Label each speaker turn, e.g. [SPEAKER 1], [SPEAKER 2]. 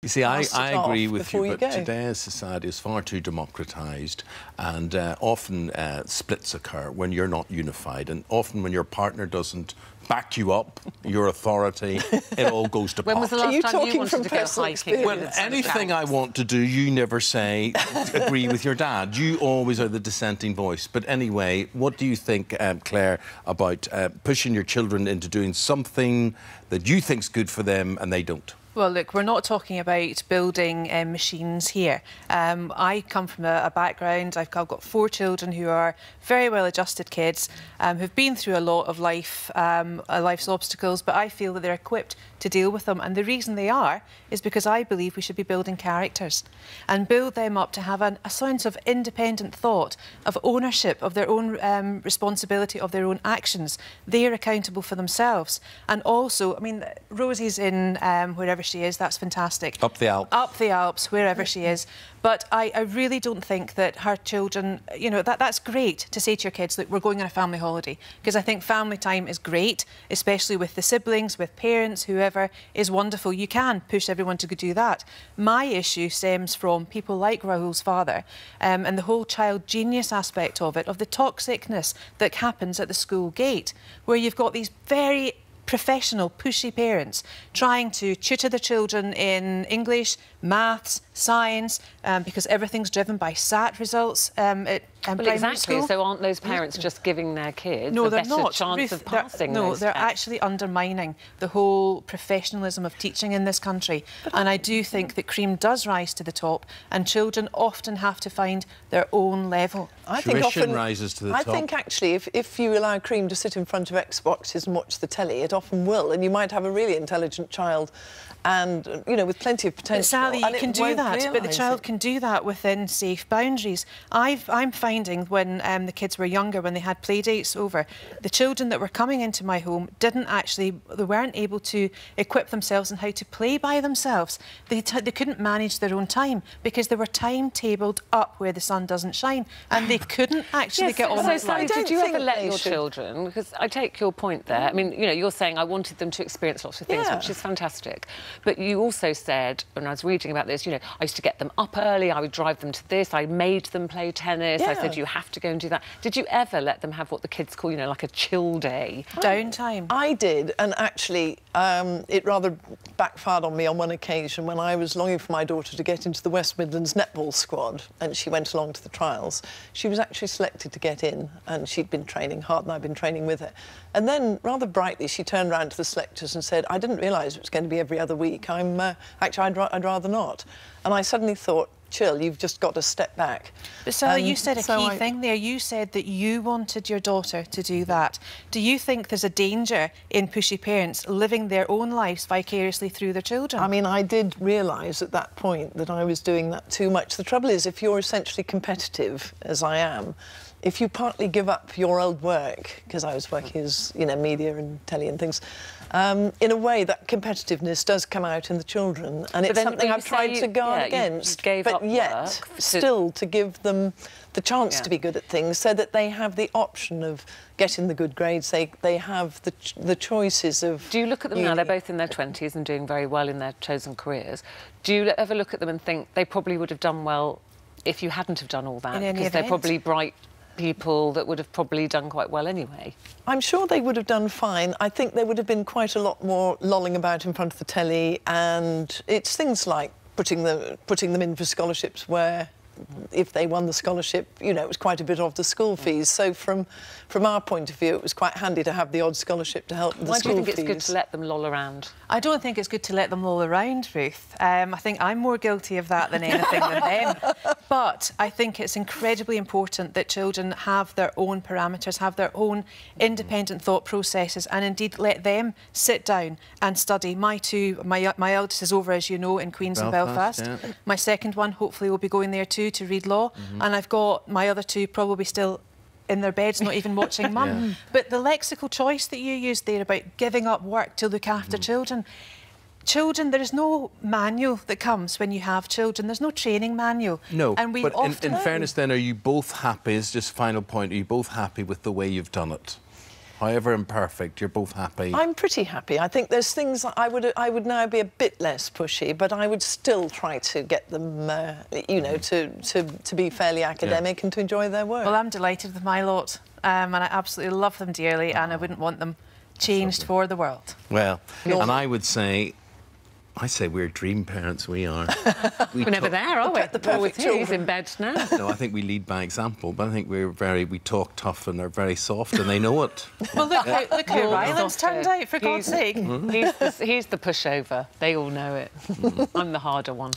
[SPEAKER 1] You see, I agree with you, but
[SPEAKER 2] go.
[SPEAKER 1] today's society is far too democratised, and often splits occur when you're not unified, and often when your partner doesn't back you up, your authority, it all goes to pot.
[SPEAKER 3] When was the last time you wanted to go hiking?
[SPEAKER 1] Well, anything I want to do, you never say, agree with your dad. You always are the dissenting voice. But anyway, what do you think, Claire, about pushing your children into doing something that you think's good for them and they don't?
[SPEAKER 4] Well, look, we're not talking about building machines here. I come from a background, I've got 4 children who are very well-adjusted kids, who've been through a lot of life's obstacles, but I feel that they're equipped to deal with them. And the reason they are is because I believe we should be building characters and build them up to have a sense of independent thought, of ownership, of their own responsibility, of their own actions. They are accountable for themselves. And also, I mean, Rosie's in wherever she is, that's fantastic.
[SPEAKER 1] Up the Alps.
[SPEAKER 4] Up the Alps, wherever she is. But I really don't think that her children, you know, that's great to say to your kids, look, we're going on a family holiday, because I think family time is great, especially with the siblings, with parents, whoever, is wonderful. You can push everyone to do that. My issue stems from people like Rahul's father and the whole child genius aspect of it, of the toxicness that happens at the school gate, where you've got these very professional, pushy parents trying to tutor their children in English, maths, science, because everything's driven by SAT results at primary school.
[SPEAKER 3] So aren't those parents just giving their kids
[SPEAKER 4] a
[SPEAKER 3] better
[SPEAKER 4] not.
[SPEAKER 3] chance
[SPEAKER 4] Ruth,
[SPEAKER 3] of passing
[SPEAKER 4] No,
[SPEAKER 3] those
[SPEAKER 4] they're
[SPEAKER 3] tests?
[SPEAKER 4] actually undermining the whole professionalism of teaching in this country. And I do think that cream does rise to the top, and children often have to find their own level.
[SPEAKER 1] I think often rises to the top.
[SPEAKER 2] I think actually if you allow cream to sit in front of Xboxes and watch the telly, it often will, and you might have a really intelligent child and, you know, with plenty of potential.
[SPEAKER 4] But Sally, you can do that, but the child can do that within safe boundaries. I'm finding when the kids were younger, when they had play dates over, the children that were coming into my home they weren't able to equip themselves in how to play by themselves. They couldn't manage their own time because they were timetabled up where the sun doesn't shine, and they couldn't actually get on with life.
[SPEAKER 3] So, Sally, did you ever let your children, because I take your point there, I mean, you know, you're saying I wanted them to experience lots of things, which is fantastic, but you also said, when I was reading about this, you know, I used to get them up early, I would drive them to this, I made them play tennis, I said, you have to go and do that. Did you ever let them have what the kids call, you know, like a chill day?
[SPEAKER 4] Downtime.
[SPEAKER 2] I did, and actually it rather backfired on me on one occasion when I was longing for my daughter to get into the West Midlands netball squad, and she went along to the trials. She was actually selected to get in, and she'd been training hard, and I'd been training with her. And then, rather brightly, she turned round to the selectors and said, I didn't realise it was going to be every other week. Actually, I'd rather not. And I suddenly thought, chill, you've just got to step back.
[SPEAKER 4] But Sally, you said a key thing there. You said that you wanted your daughter to do that. Do you think there's a danger in pushy parents living their own lives vicariously through their children?
[SPEAKER 2] I mean, I did realise at that point that I was doing that too much. The trouble is, if you're essentially competitive, as I am, if you partly give up your old work, because I was working as, you know, media and telly and things, in a way that competitiveness does come out in the children, and it's something I've tried to guard against, but yet still to give them the chance to be good at things, so that they have the option of getting the good grades, they have the choices of...
[SPEAKER 3] Do you look at them now, they're both in their 20s and doing very well in their chosen careers, do you ever look at them and think they probably would have done well if you hadn't have done all that, because they're probably bright people that would have probably done quite well anyway?
[SPEAKER 2] I'm sure they would have done fine. I think there would have been quite a lot more lolling about in front of the telly, and it's things like putting them in for scholarships where, if they won the scholarship, you know, it was quite a bit of the school fees. So from our point of view, it was quite handy to have the odd scholarship to help the school fees.
[SPEAKER 3] Why do you think it's good to let them loll around?
[SPEAKER 4] I don't think it's good to let them loll around, Ruth. I think I'm more guilty of that than anything than them. But I think it's incredibly important that children have their own parameters, have their own independent thought processes, and indeed let them sit down and study. My eldest is over, as you know, in Queen's and Belfast. Yeah. My second one hopefully will be going there too to read law, and I've got my other 2 probably still in their beds, not even watching Mum. But the lexical choice that you used there about giving up work to look after children, there is no manual that comes when you have children. There's no training manual.
[SPEAKER 1] No,
[SPEAKER 4] and we
[SPEAKER 1] but
[SPEAKER 4] often...
[SPEAKER 1] in fairness then, are you both happy, as just final point, are you both happy with the way you've done it? however imperfect, you're both happy?
[SPEAKER 2] I'm pretty happy. I think there's things that I would now be a bit less pushy, but I would still try to get them, you know, to be fairly academic and to enjoy their work.
[SPEAKER 4] Well, I'm delighted with my lot, and I absolutely love them dearly, and I wouldn't want them changed for the world.
[SPEAKER 1] Well, and I would say, we're dream parents, we are.
[SPEAKER 3] We're never there, are we?
[SPEAKER 2] The perfect children.
[SPEAKER 3] He's in bed now.
[SPEAKER 1] No, I think we lead by example, but I think we talk tough and are very soft, and they know it.
[SPEAKER 4] Well, look how Ryland's turned out, for God's sake.
[SPEAKER 3] He's the pushover. They all know it. I'm the harder one.